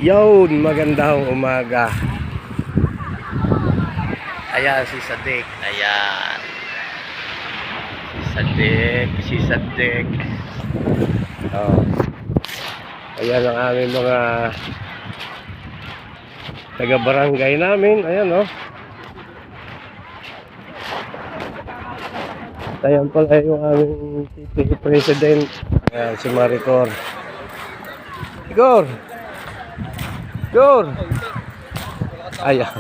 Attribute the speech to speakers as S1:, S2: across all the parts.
S1: Yun, magandang umaga. Ayan si Sadik. Ayan. Si Sadik. Oh. Ayan ang aming mga taga-barangay namin. Ayan oh. Ayan pala yung aming city president. Ayan si Maricor. Igor! Igor! Ayan.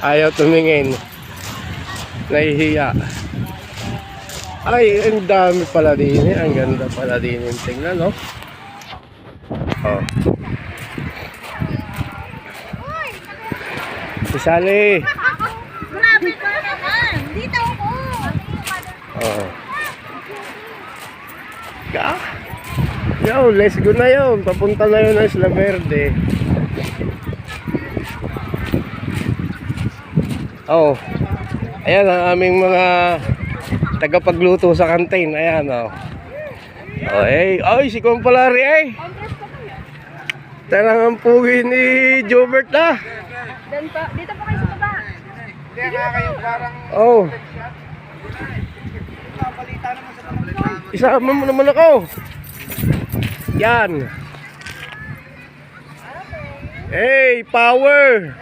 S1: Ayaw tumingin. Nahihiya. Ay, ang dami pala din. Ang ganda pala din yung tingnan, no? Oh. Si Sally.
S2: Grabe ka naman. Dito ako.
S1: Oh. Yo, let's go na yun. Papunta na yun ng Isla Verde. Oh. Ayan ang aming mga tagapagluto sa kantin. Ayan oh. Oh, hey. Ay, si Kumpalari eh. Tarang ang pugi ni Jobert na.
S2: Dito po kayo sa baba.
S3: Kaya nga kayong parang
S1: Oh.
S3: balita naman sa mga.
S1: Isama mo naman ako. Yan. Hey, power.
S2: 1, 2,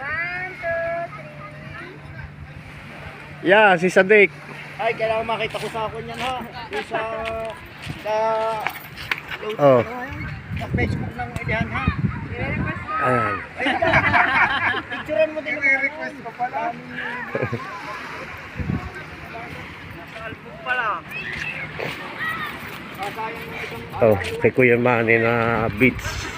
S2: 3.
S1: Yeah, si Sadik.
S3: Ay, kailangan makita ko sa akin yan ha. Yung sa
S1: Oh.
S3: sa Facebook ng Edihan ha.
S1: Ayan.
S3: Picturean mo din yung request ko pala. Nasa album pala.
S1: Oh, kay Kuya Manny na beats.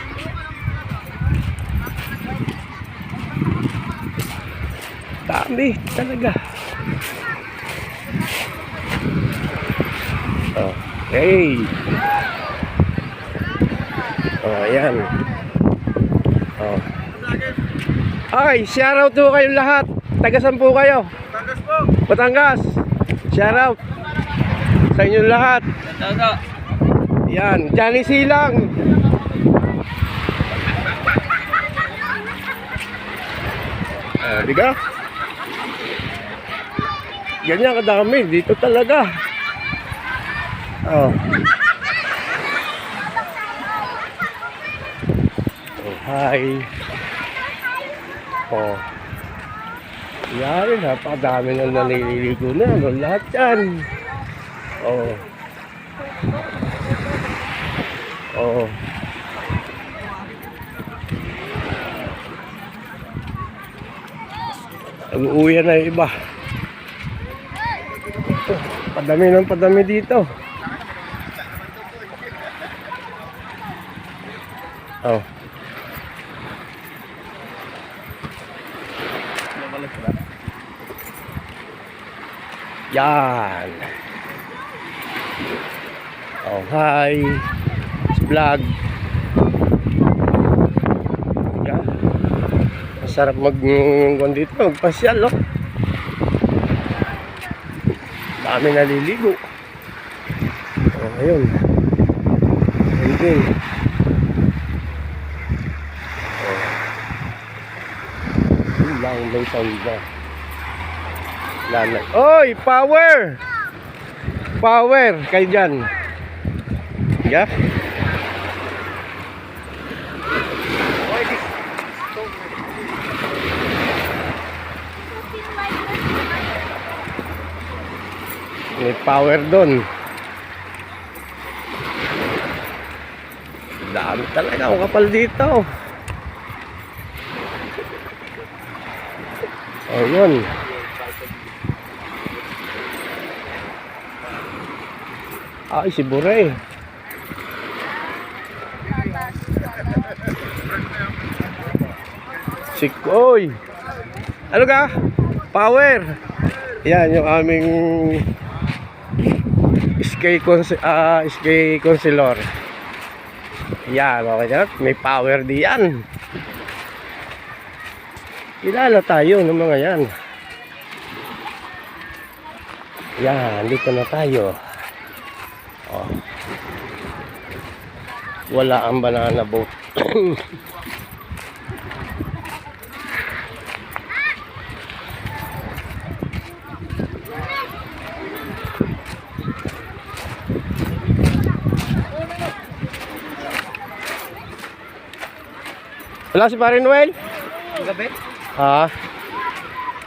S1: Dami talaga. Oh, hey. Oh, ayan. Oh. Ay, shoutout po kayong lahat. Tagasan po kayo?
S3: Bagas po.
S1: Batangas. Shoutout sa inyong lahat. Yan, Johnny Silang. Di ka? Ganyan kadami dito talaga. Oh. Oh, hi. Oh. Yan, napakadami na naliligo na. Ano, lahat yan. Oh. Oh. Nag-uuwi na yung iba. Padami ng padami dito. Oh. Yan. Oh, hi. Vlog. Yan. Masarap dito, magpasyal, oh. Dami naliligo. Oh, ayun. Ayun. Oh. Yun lang, may sound na. Lalay. Oy, power! Power, kayo dyan. Yeah? May power doon. Dami talaga ang kapal dito. Oh, yun. Ay, si Buray. Sikoy. Ano ka? Power. Yan yung aming SK Consilor. Yan, okay na. May power diyan. Kilala tayo ng mga yan. Yan, dito na tayo. Oh. Wala ang banana boat. Wala si Pare Noel?
S3: Ang gabi?
S1: Ha?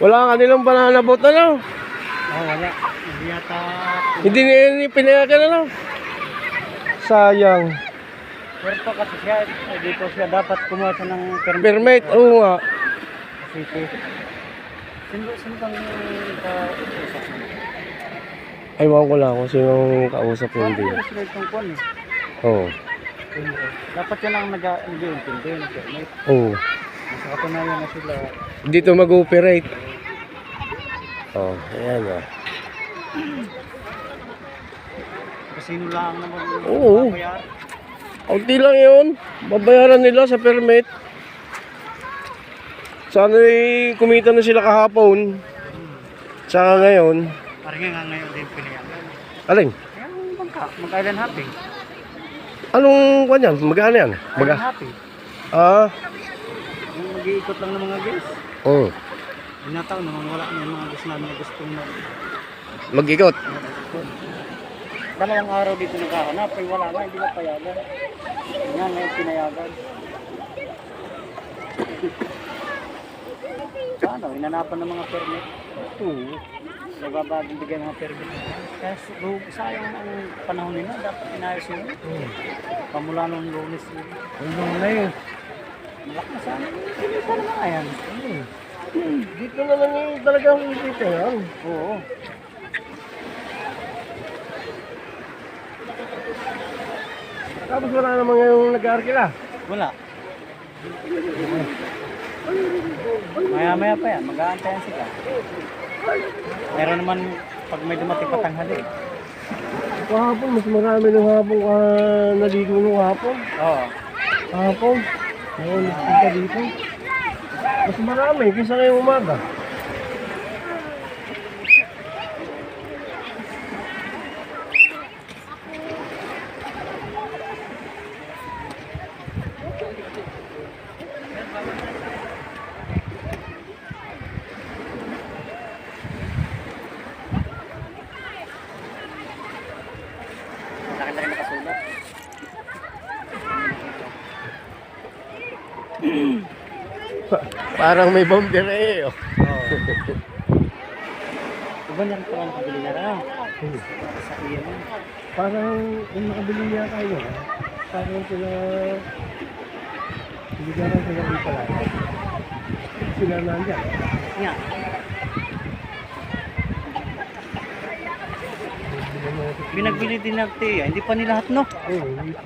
S1: Wala ang kanilang banana boat ano?
S3: Oo, wala. Hindi yata.
S1: Hindi nila pinayagan ano? Sayang.
S3: Puerto kasi siya. Dito siya dapat kumuha siya ng permit.
S1: Permit, oo nga.
S3: City. Sino kang kausap mo?
S1: Ewan ko lang kung sinong kausap mo hindi.
S3: Ano sila itong kwan eh?
S1: Oo.
S3: Dapat yan ang nag-iintindi ng permit.
S1: Oo.
S3: Sa katunayan na sila.
S1: Dito mag-operate. Oh, ayan oh.
S3: Kasino lang naman
S1: Oo.
S3: babayar.
S1: Kaunti lang yun. Babayaran nila sa permit. Sana kumita na sila kahapon. Saka ngayon.
S3: Parang nga ngayon din pinayagan.
S1: Alin?
S3: Kaya ang bangka, mag-island hopping.
S1: Anong kanyan? Magkano yan?
S3: Island hopping.
S1: Ah.
S3: Yung mag-iikot lang ng mga guys.
S1: Oo.
S3: Inataw naman wala na yung mga guys namin na gustong
S1: Mag-ikot.
S3: Dalawang araw dito naghahanap, ay wala na, hindi na payagan. Yan, ngayon pinayagan. Ano, inanapan ng mga permit. Oo. Nagabagong bigyan ng mga permit. Kaya sayang ang panahon nila, dapat inayos yun. Pamula nung Lunes yun.
S1: Ano na yun?
S3: Malak na sana. Hindi pa naman ayan.
S1: Dito na lang yung talagang dito yan.
S3: Oo.
S1: Tapos wala naman ngayong nag-aarkila.
S3: Wala. Maya-maya pa yan, mag-aantayan sila. Meron naman pag may dumating patanghali.
S1: Kahapon, mas marami nung hapon ka naligo nung hapon.
S3: Oo.
S1: Kahapon. Ngayon, nagpunta dito. Mas marami kaysa ngayong umaga.
S3: Laki-laki nakasulat.
S1: Parang may bomber eh. Oh.
S3: Iba niya rin pala nakabili niya na. Sa iyan mo.
S1: Parang yung nakabili niya kayo. Parang sila... Hindi ka rin sila dito lang. Sila nandyan.
S3: Nga. Binagbili din ng tiya, hindi pa nila lahat no?
S1: Oo, hindi pa.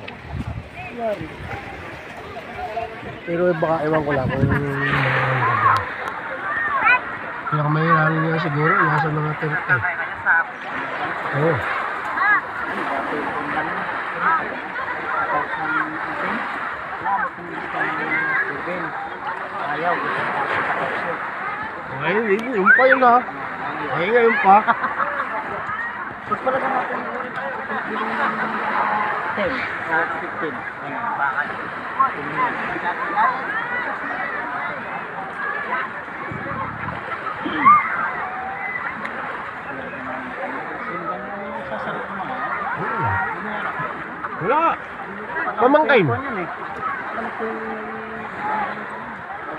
S1: Pero baka ewan ko lang kung... Pinakamahirahan niya siguro, nasa mga 30. Oo.
S3: Ayaw.
S1: Ay, yung pa yun ha. Ay, ngayon pa.
S3: Pag pala natin 10 or 15. Bakal.
S1: Wala. Pamangkain.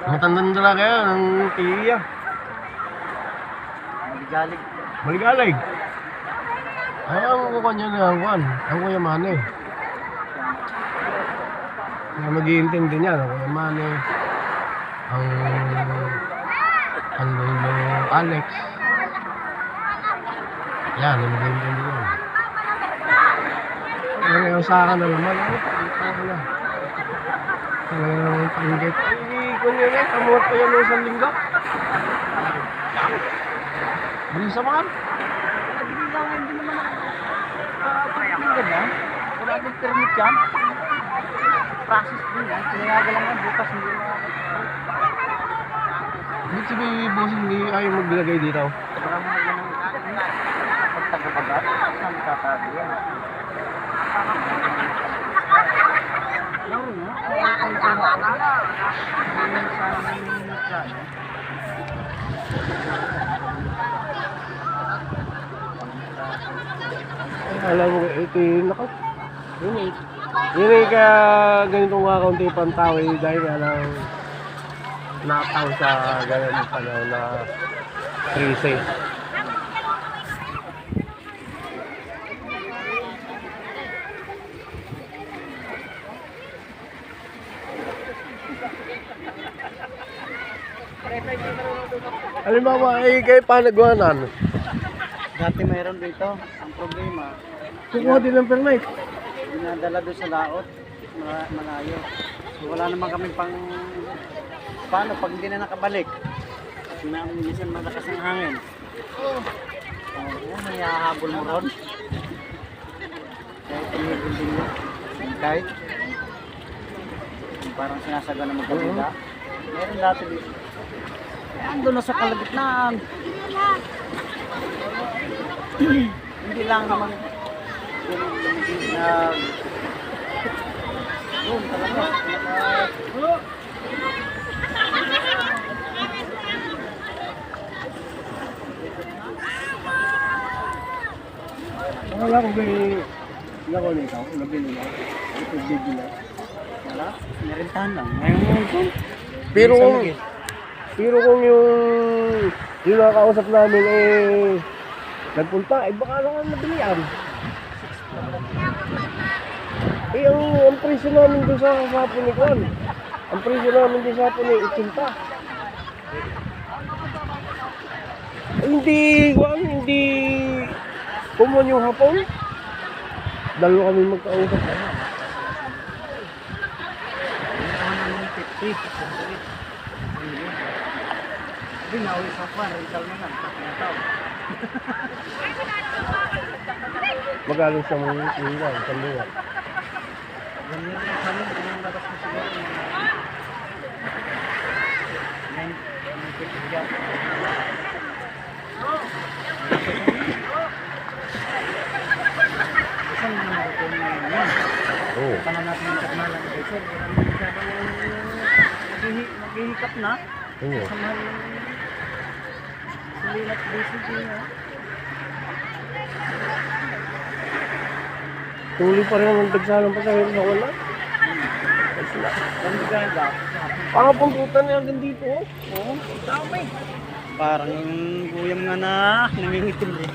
S1: Matandang talaga yan, ang tiya.
S3: Maligalig.
S1: Maligalig. Ay, ang kukuha niya na ang Kuya Mane. Na mag-iintindi niya, ang Kuya Mane. Ang Lolo Alex. Yan, ang mag-iintindi niya. Ngayon sa akin na naman, ano na. Ngayon panggit. Ay, kung yun eh, kamuhat pa yan ng isang linggo. Bilis naman.
S3: Wala din permit yan. Process din yan. Pinayagan lang yan. Bukas hindi na.
S1: Hindi si boss hindi ayaw maglagay dito.
S3: Wala mo na yan. Pagtagabagat. Saan tatabi yan? nakuha ko. Hindi sana namin nagplano.
S1: Alam mo, ito yung naka. Yun eh. Yun eh kaya ganitong kakaunti pang tao eh, dahil alam nataw sa ganun panahon na krisis. Halimbawa, eh, kayo panagwanan.
S3: Dati mayroon dito. Ang problema,
S1: Kukuha din ng permit.
S3: dinadala doon sa laot. Malayo. So, wala naman kami pang... Paano pag hindi na nakabalik? Minsan malakas ang hangin. May hahabol mo ron. Kahit tumigil din yun. Kahit parang sinasaga na magkabila. Meron dati dito. Ando na sa kalagitnaan. Hindi lang naman na doon talaga.
S1: Wala ko may lako nito, nabili na. Ito bibili.
S3: Wala, merentahan lang. Ngayon doon.
S1: Pero kung yung nakakausap namin eh nagpunta, eh baka lang ang nabilian. Eh ang presyo namin doon sa hapon ni Juan. Ang presyo namin doon sa hapon ni 80. Eh, hindi common yung hapon. Dalawa kami magkausap.
S3: Hindi na uwi sa kwan, rental na lang.
S1: Magkano siya mong ilan, sanduwa.
S3: Ganyan lang sa amin, ganyan labas mo siguro. 950. Isang mga ito na yan.
S1: Oo.
S3: Paano natin yung takmalan ito, sir? Maghihikap na.
S1: Oo.
S3: Sa mahal ng sulilat basic yun, ha?
S1: Tuloy pa rin ang dagsalang pasahero sa wala.
S3: Ang ganda.
S1: Pangapuntutan na hanggang dito.
S3: Oo, dami. Parang yung guyam nga na nangingitim rin.